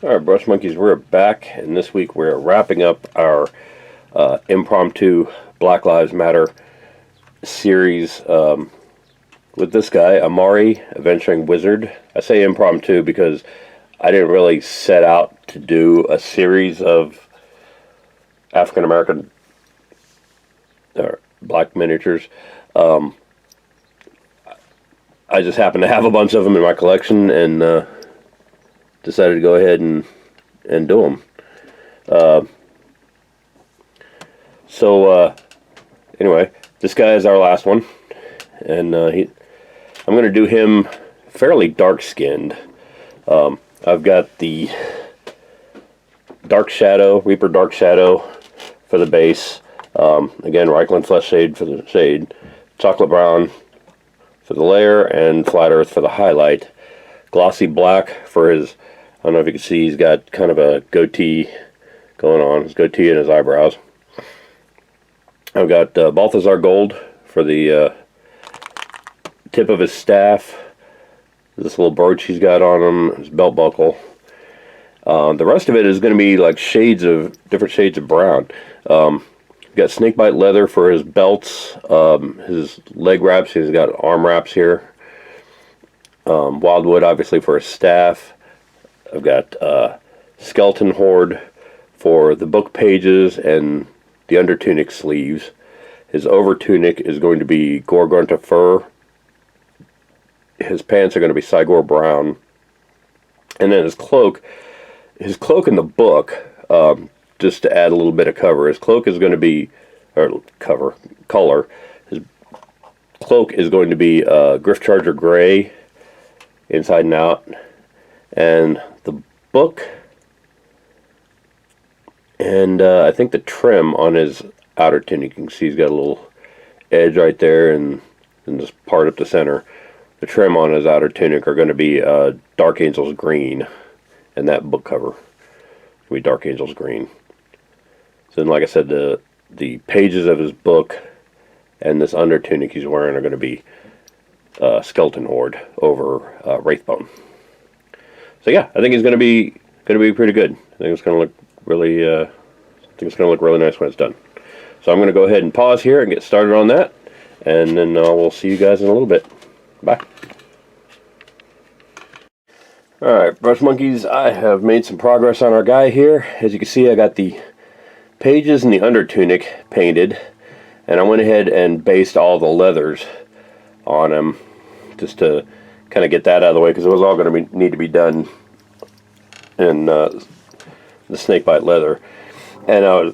Alright, Brush Monkeys, we're back, and this week we're wrapping up our impromptu Black Lives Matter series with this guy, Amari, Adventuring Wizard. I say impromptu because I didn't really set out to do a series of African American or black miniatures. I just happened to have a bunch of them in my collection and decided to go ahead and do them. Anyway, this guy is our last one, and I'm going to do him fairly dark-skinned. I've got the Dark Shadow, Reaper Dark Shadow for the base. Again, Reichland Flesh Shade for the shade, Chocolate Brown for the layer, and Flat Earth for the highlight. Glossy Black for his, I don't know if you can see, he's got kind of a goatee going on, his goatee and his eyebrows. I've got Balthazar Gold for the tip of his staff, this little brooch he's got on him, his belt buckle. The rest of it is going to be like different shades of brown. Got Snakebite Leather for his belts, his leg wraps, he's got arm wraps here. Wildwood obviously for his staff. I've got Skeleton Horde for the book pages and the under tunic sleeves. His over tunic is going to be Gorgonta fur. His pants are going to be Cygor brown. And then his cloak in the book, just to add a little bit of cover, his cloak is going to be, color. His cloak is going to be Griff Charger gray inside and out, and the book and I think the trim on his outer tunic, you can see he's got a little edge right there and this part up the center. The trim on his outer tunic are going to be Dark Angels green, and that book cover will be Dark Angels green. So then, like I said, the pages of his book and this under tunic he's wearing are going to be Skeleton Horde over Wraithbone. So yeah, I think it's going to be pretty good. I think it's going to look really nice when it's done. So I'm going to go ahead and pause here and get started on that, and then we'll see you guys in a little bit. Bye. Alright, Brush Monkeys, I have made some progress on our guy here. As you can see, I got the pages and the under tunic painted, and I went ahead and based all the leathers on him just to kind of get that out of the way, because it was all going to need to be done in the snakebite leather. And I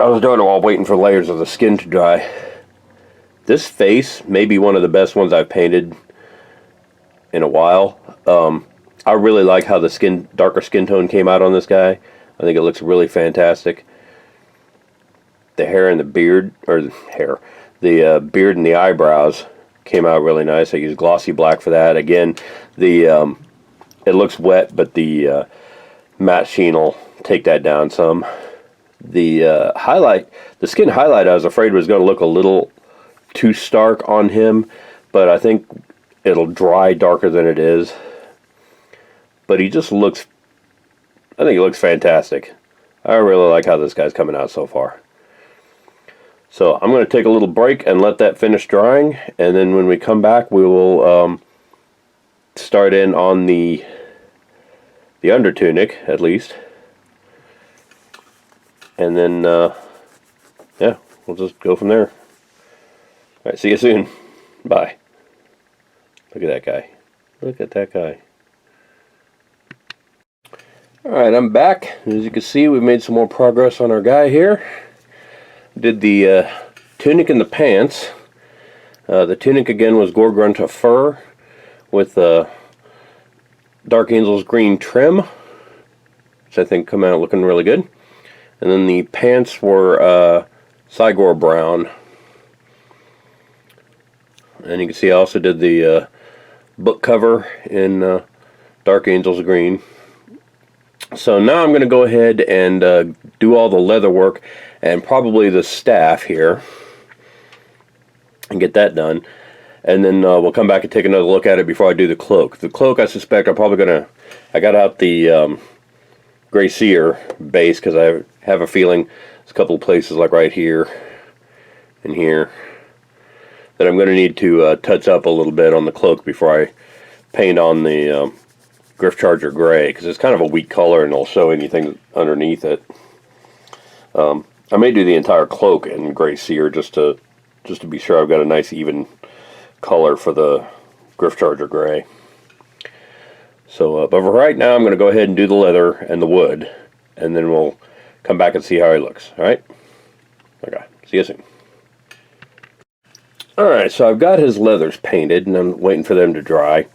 was doing it while waiting for layers of the skin to dry. This face may be one of the best ones I've painted in a while. I really like how the darker skin tone came out on this guy. I think it looks really fantastic. The hair and the beard, the beard and the eyebrows came out really nice. I used Glossy Black for that. Again, it looks wet, but the matte sheen will take that down some. The skin highlight, I was afraid was going to look a little too stark on him, but I think it'll dry darker than it is. But he just looks, I think he looks fantastic. I really like how this guy's coming out so far. So I'm going to take a little break and let that finish drying, and then when we come back we will start in on the under tunic at least, and then yeah, we'll just go from there. Alright, see you soon. Bye. Look at that guy. Look at that guy. Alright, I'm back. As you can see, we've made some more progress on our guy here. Did the tunic and the pants. The tunic again was Gorgonta fur with Dark Angels green trim, which I think come out looking really good. And then the pants were Cygor brown. And you can see I also did the book cover in Dark Angels green. So now I'm going to go ahead and do all the leather work and probably the staff here and get that done. And then we'll come back and take another look at it before I do the cloak. The cloak, I suspect I'm probably going to, I got out the gray sear base, because I have a feeling there's a couple of places like right here and here that I'm going to need to touch up a little bit on the cloak before I paint on the Griff Charger gray, because it's kind of a weak color and it'll show anything underneath it. I may do the entire cloak in gray sear just to be sure I've got a nice even color for the Griff Charger gray. So, but for right now, I'm going to go ahead and do the leather and the wood, and then we'll come back and see how he looks. All right? Okay. See you soon. All right. So I've got his leathers painted, and I'm waiting for them to dry.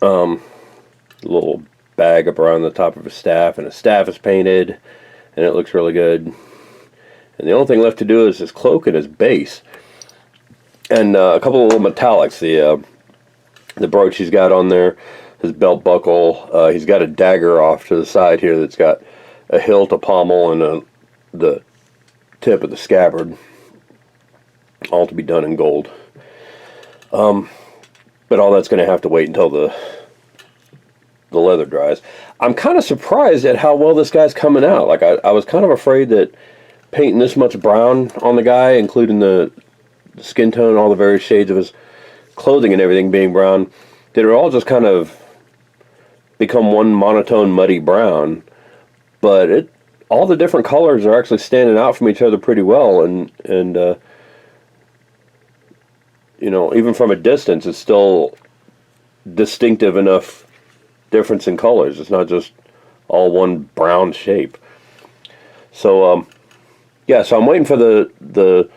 Little bag up around the top of his staff, and his staff is painted, and it looks really good. And the only thing left to do is his cloak and his base, and a couple of little metallics. The brooch he's got on there, his belt buckle. He's got a dagger off to the side here that's got a hilt, a pommel, and the tip of the scabbard, all to be done in gold. But all that's going to have to wait until the leather dries. I'm kind of surprised at how well this guy's coming out. Like, I was kind of afraid that painting this much brown on the guy, including the skin tone, all the various shades of his clothing and everything being brown, that it all just kind of become one monotone muddy brown. But all the different colors are actually standing out from each other pretty well, and you know, even from a distance, it's still distinctive enough difference in colors. It's not just all one brown shape. So yeah, so I'm waiting for the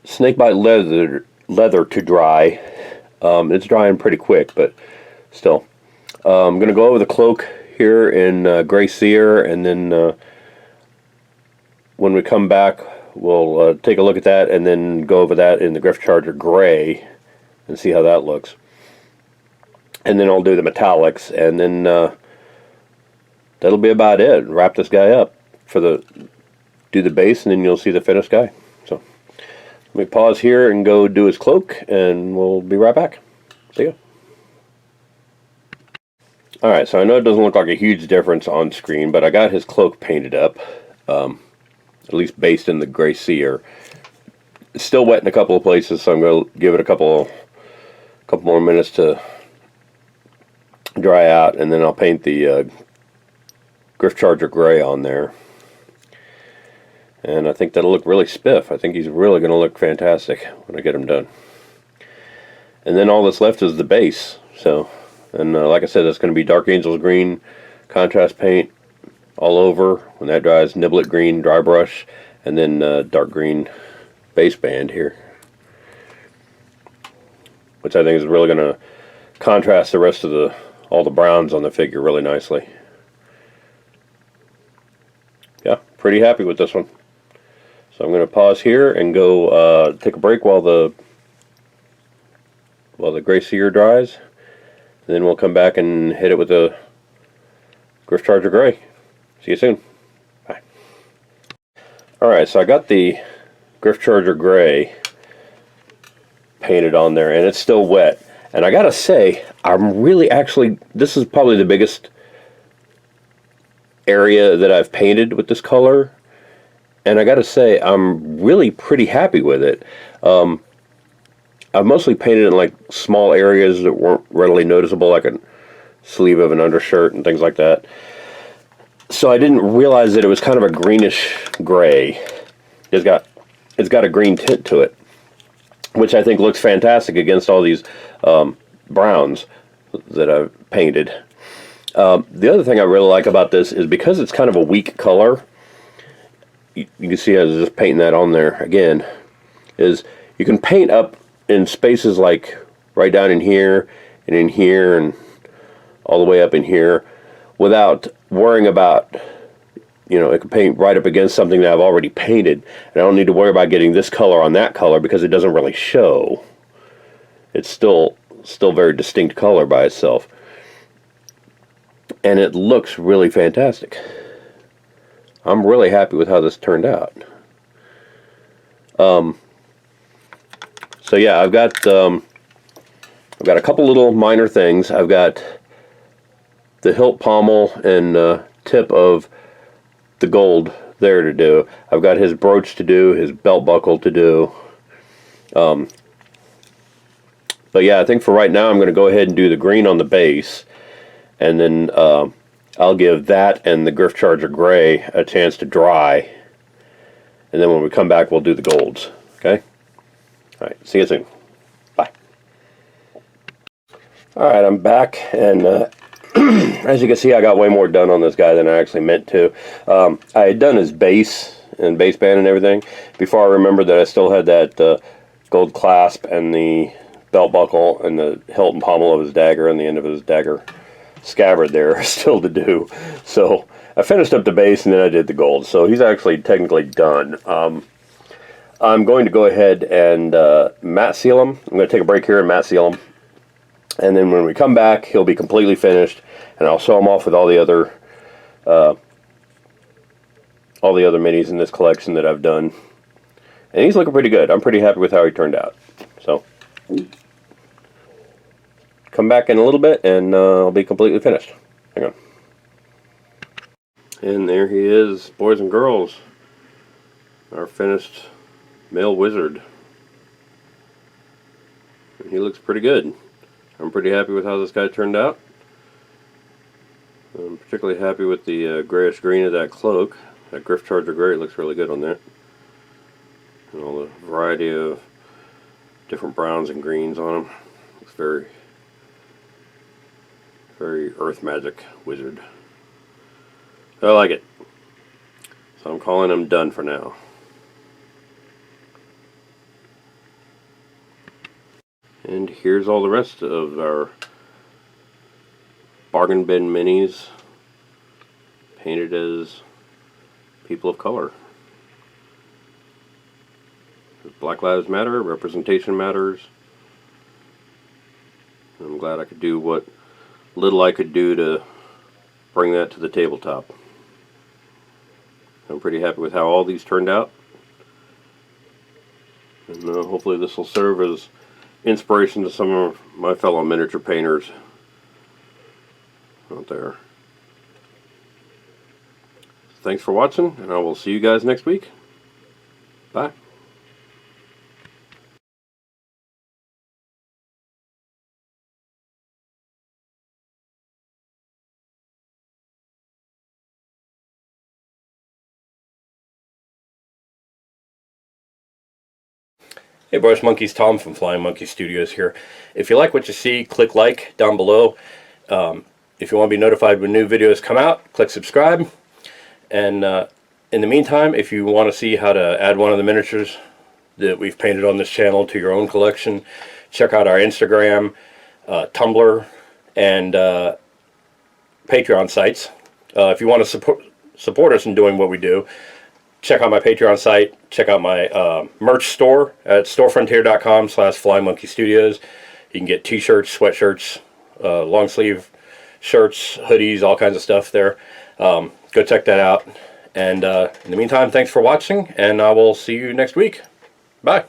snakebite leather to dry. It's drying pretty quick, but still. I'm going to go over the cloak here in gray sear, and then when we come back, we'll take a look at that, and then go over that in the Griff Charger gray and see how that looks. And then I'll do the metallics, and then that'll be about it. Wrap this guy up do the base, and then you'll see the finished guy. So let me pause here and go do his cloak, and we'll be right back. See ya. Alright, so I know it doesn't look like a huge difference on screen, but I got his cloak painted up, at least based in the gray sear. It's still wet in a couple of places, so I'm going to give it a couple more minutes to dry out, and then I'll paint the Griff Charger gray on there. And I think that'll look really spiff. I think he's really going to look fantastic when I get him done. And then all that's left is the base. So, and like I said, that's going to be Dark Angels green contrast paint all over. When that dries, Niblet green dry brush, and then dark green base band here, which I think is really going to contrast the rest of all the browns on the figure really nicely. Yeah, pretty happy with this one. So I'm going to pause here and go take a break while the gray sear dries. And then we'll come back and hit it with the Griff Charger gray. See you soon. Bye. Alright, so I got the Griff Charger gray painted on there, and it's still wet. And I gotta say, I'm really this is probably the biggest area that I've painted with this color. And I gotta say, I'm really pretty happy with it. I've mostly painted in like small areas that weren't readily noticeable, like a sleeve of an undershirt and things like that. So I didn't realize that it was kind of a greenish gray. It's got a green tint to it, which I think looks fantastic against all these browns that I've painted. The other thing I really like about this is because it's kind of a weak color. You can see I was just painting that on there again, is you can paint up in spaces like right down in here and all the way up in here without worrying about, you know, it can paint right up against something that I've already painted, and I don't need to worry about getting this color on that color because it doesn't really show. It's still very distinct color by itself, and it looks really fantastic. I'm really happy with how this turned out. So yeah, I've got a couple little minor things. I've got the hilt pommel and tip of the gold there to do. I've got his brooch to do, his belt buckle to do. But yeah, I think for right now I'm going to go ahead and do the green on the base, and then I'll give that and the Griff Charger Gray a chance to dry, and then when we come back we'll do the golds. Okay? Alright, see you soon. Bye. Alright, I'm back, and as you can see I got way more done on this guy than I actually meant to. I had done his base and base band and everything before I remembered that I still had that gold clasp and the belt buckle and the hilt and pommel of his dagger and the end of his dagger scabbard there still to do. So I finished up the base and then I did the gold. So he's actually technically done. I'm going to go ahead and matte seal him. I'm going to take a break here and matte seal him. And then when we come back, he'll be completely finished, and I'll show him off with all the other minis in this collection that I've done. And he's looking pretty good. I'm pretty happy with how he turned out. So come back in a little bit and I'll be completely finished. Hang on. And there he is, boys and girls. Our finished male wizard. And he looks pretty good. I'm pretty happy with how this guy turned out. I'm particularly happy with the grayish green of that cloak. That Griff Charger Gray looks really good on that. And all the variety of different browns and greens on him. Looks very, very Earth Magic wizard. I like it. So I'm calling him done for now. And here's all the rest of our bargain bin minis painted as people of color. Black Lives Matter, representation matters. I'm glad I could do what little I could do to bring that to the tabletop. I'm pretty happy with how all these turned out. And hopefully this will serve as inspiration to some of my fellow miniature painters out there. Thanks for watching, and I will see you guys next week. Bye. Hey Brush Monkeys, Tom from Flying Monkey Studios here. If you like what you see, click like down below. If you want to be notified when new videos come out, click subscribe. And in the meantime, if you want to see how to add one of the miniatures that we've painted on this channel to your own collection, check out our Instagram, Tumblr, and Patreon sites. If you want to support us in doing what we do, check out my Patreon site, check out my merch store at storefrontier.com/flymonkeystudios. You can get t-shirts, sweatshirts, long sleeve shirts, hoodies, all kinds of stuff there. Go check that out. And in the meantime, thanks for watching, and I will see you next week. Bye.